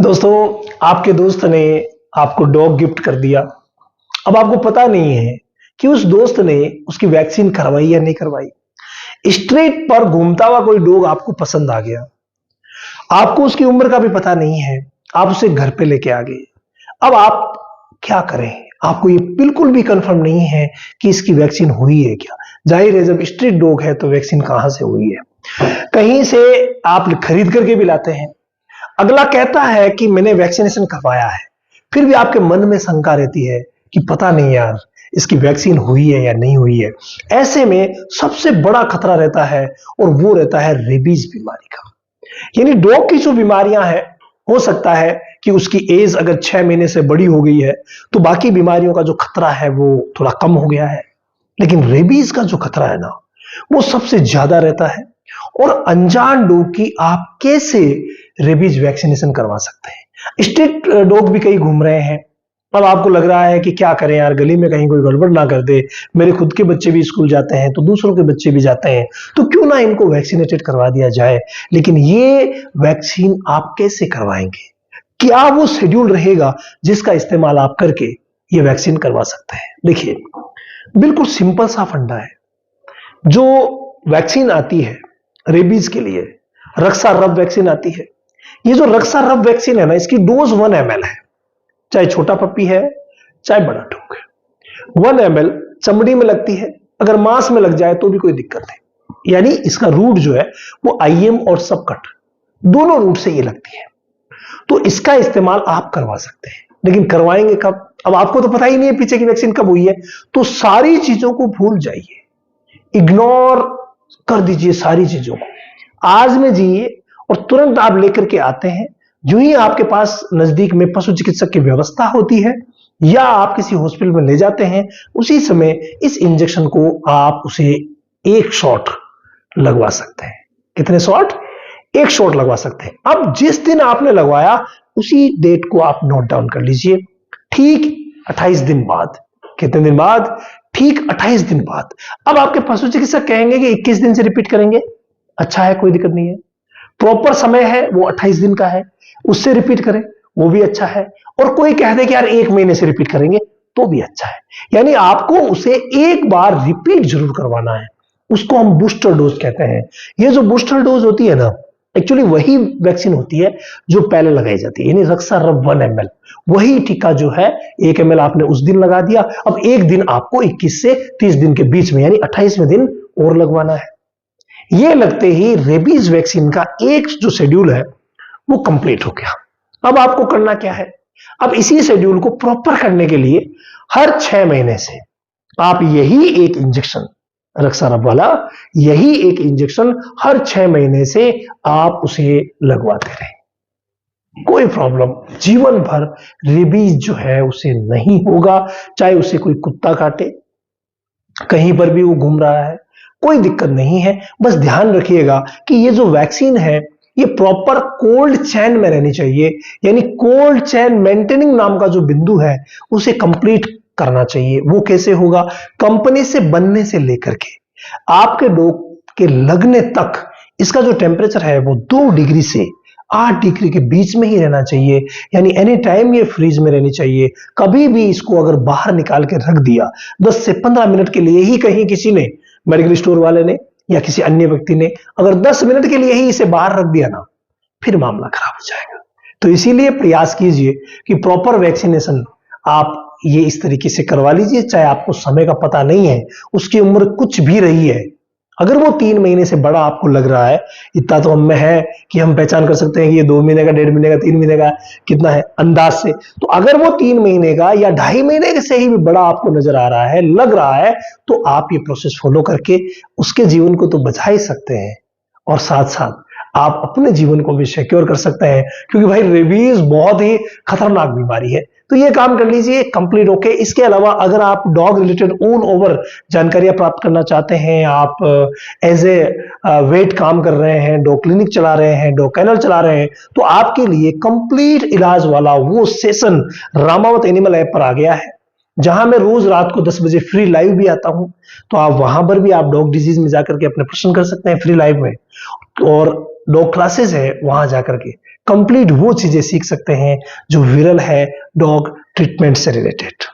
दोस्तों, आपके दोस्त ने आपको डॉग गिफ्ट कर दिया। अब आपको पता नहीं है कि उस दोस्त ने उसकी वैक्सीन करवाई या नहीं करवाई। स्ट्रीट पर घूमता हुआ कोई डॉग आपको पसंद आ गया। आपको उसकी उम्र का भी पता नहीं है। आप उसे घर पे लेके आ गए। अब आप क्या करें? आपको ये बिल्कुल भी कंफर्म नहीं है कि इसकी वैक्सीन हुई है क्या। जाहिर है, जब स्ट्रीट डॉग है तो वैक्सीन कहां से हुई है? कहीं से आप खरीद करके भी लाते हैं। अगला कहता है कि मैंने वैक्सीनेशन करवाया है, फिर भी आपके मन में शंका रहती है कि पता नहीं यार, इसकी वैक्सीन हुई है या नहीं हुई है। ऐसे में सबसे बड़ा खतरा रहता है और वो रहता है रेबीज बीमारी का। यानी डॉग की जो बीमारियां हैं, हो सकता है कि उसकी एज अगर 6 महीने से बड़ी हो गई है तो बाकी बीमारियों का जो खतरा है वो थोड़ा कम हो गया है। लेकिन रेबीज का जो खतरा है ना, वो सबसे ज्यादा रहता है। और अनजान डॉग की आप कैसे रेबीज वैक्सीनेशन करवा सकते हैं? स्ट्रीट डॉग भी कहीं घूम रहे हैं। अब आपको लग रहा है कि क्या करें यार, गली में कहीं कोई गड़बड़ ना कर दे। मेरे खुद के बच्चे भी स्कूल जाते हैं तो दूसरों के बच्चे भी जाते हैं, तो क्यों ना इनको वैक्सीनेटेड करवा दिया जाए। लेकिन ये वैक्सीन आप कैसे करवाएंगे? क्या वो शेड्यूल रहेगा जिसका इस्तेमाल आप करके ये वैक्सीन करवा सकते हैं? देखिए, बिल्कुल सिंपल सा फंडा है। जो वैक्सीन आती है रेबीज के लिए, रक्सा रब वैक्सीन आती है। ये जो रक्सा रब वैक्सीन है ना, इसकी डोज 1 ml है। चाहे छोटा पप्पी है, चाहे बड़ा डॉग है। 1 ml चमड़ी में लगती है। अगर मांस में लग जाए तो भी कोई दिक्कत नहीं। यानी इसका रूट जो है वो आईएम और सबकट दोनों रूट से ये लगती है। तो इसका इस्तेमाल आप करवा सकते हैं। लेकिन करवाएंगे कब? अब आपको तो पता ही नहीं है पीछे की वैक्सीन कब हुई है। तो सारी चीजों को भूल जाइए, इग्नोर कर दीजिए सारी चीजों को। आज में जिए और तुरंत आप लेकर के आते हैं। जो ही आपके पास नजदीक में पशु चिकित्सक की व्यवस्था होती है या आप किसी हॉस्पिटल में ले जाते हैं, उसी समय इस इंजेक्शन को आप उसे 1 शॉट लगवा सकते हैं। कितने शॉट? 1 शॉट लगवा सकते हैं। अब जिस दिन आपने लगवाया उसी डेट को आप नोट डाउन कर लीजिए। ठीक 28 दिन बाद। कितने दिन बाद? ठीक 28 दिन बाद। अब आपके पशु चिकित्सक कहेंगे कि 21 दिन से रिपीट करेंगे। अच्छा है, कोई दिक्कत नहीं है। प्रॉपर समय है वो 28 दिन का है, उससे रिपीट करें, वो भी अच्छा है। और कोई कह दे कि यार 1 महीने से रिपीट करेंगे, तो भी अच्छा है। यानी आपको उसे एक बार रिपीट जरूर करवाना है। उसको हम बूस्टर डोज कहते हैं। ये जो बूस्टर डोज होती है ना, एक्चुअली वही वैक्सीन होती है जो पहले लगाई जाती है। यानी रक्सा रब 1 ml, वही टीका जो है 1 ml आपने उस दिन लगा दिया। अब एक दिन आपको 21 से 30 दिन के बीच में, यानी 28वें दिन और लगवाना है। ये लगते ही रेबीज वैक्सीन का एक जो शेड्यूल है वो कंप्लीट हो गया। अब आपको करना क्या है? अब इसी शेड्यूल को प्रॉपर करने के लिए हर 6 महीने से आप यही एक इंजेक्शन, रक्सा रब वाला यही एक इंजेक्शन हर 6 महीने से आप उसे लगवाते रहें। कोई प्रॉब्लम, जीवन भर रेबीज जो है उसे नहीं होगा। चाहे उसे कोई कुत्ता काटे, कहीं पर भी वो घूम रहा है, कोई दिक्कत नहीं है। बस ध्यान रखिएगा कि ये जो वैक्सीन है ये प्रॉपर कोल्ड चैन में रहनी चाहिए। यानी कोल्ड चैन मेंटेनिंग नाम का जो बिंदु है उसे कंप्लीट करना चाहिए। वो कैसे होगा? कंपनी से बनने से लेकर के आपके डॉग के लगने तक इसका जो टेम्परेचर है वो 2 डिग्री से 8 डिग्री के बीच में ही रहना चाहिए। यानी एनी टाइम ये फ्रीज में रहनी चाहिए। कभी भी इसको अगर बाहर निकाल के रख दिया 10 से 15 मिनट के लिए ही, कहीं किसी ने, मेडिकल स्टोर वाले ने या किसी अन्य व्यक्ति ने अगर 10 मिनट के लिए ही इसे बाहर रख दिया ना, फिर मामला खराब हो जाएगा। तो इसीलिए प्रयास कीजिए कि प्रॉपर वैक्सीनेशन आप ये इस तरीके से करवा लीजिए। चाहे आपको समय का पता नहीं है, उसकी उम्र कुछ भी रही है, अगर वो 3 महीने से बड़ा आपको लग रहा है, इतना तो हम में है कि हम पहचान कर सकते हैं कि ये 2 महीने का, 1.5 महीने का, 3 महीने का कितना है अंदाज से। तो अगर वो 3 महीने का या 2.5 महीने से ही भी बड़ा आपको नजर आ रहा है, लग रहा है, तो आप ये प्रोसेस फॉलो करके उसके जीवन को तो बचा ही सकते हैं और साथ साथ आप अपने जीवन को भी सिक्योर कर सकते हैं। क्योंकि भाई रेबीज बहुत ही खतरनाक बीमारी है। तो ये काम कर लीजिए कंप्लीट होके। इसके अलावा अगर आप डॉग रिलेटेड ऑल ओवर जानकारियां प्राप्त करना चाहते हैं, आप एज ए वेट काम कर रहे हैं, डॉग क्लिनिक चला रहे हैं, डॉग कैनल चला रहे हैं, तो आपके लिए कंप्लीट इलाज वाला वो सेशन रामावत एनिमल ऐप पर आ गया है, जहां मैं रोज रात को 10 बजे फ्री लाइव भी आता हूं। तो आप वहां पर भी आप डॉग डिजीज में जाकर के अपने प्रश्न कर सकते हैं फ्री लाइव में। और डॉग क्लासेस है, वहां जाकर के कंप्लीट वो चीजें सीख सकते हैं जो विरल है डॉग ट्रीटमेंट से रिलेटेड।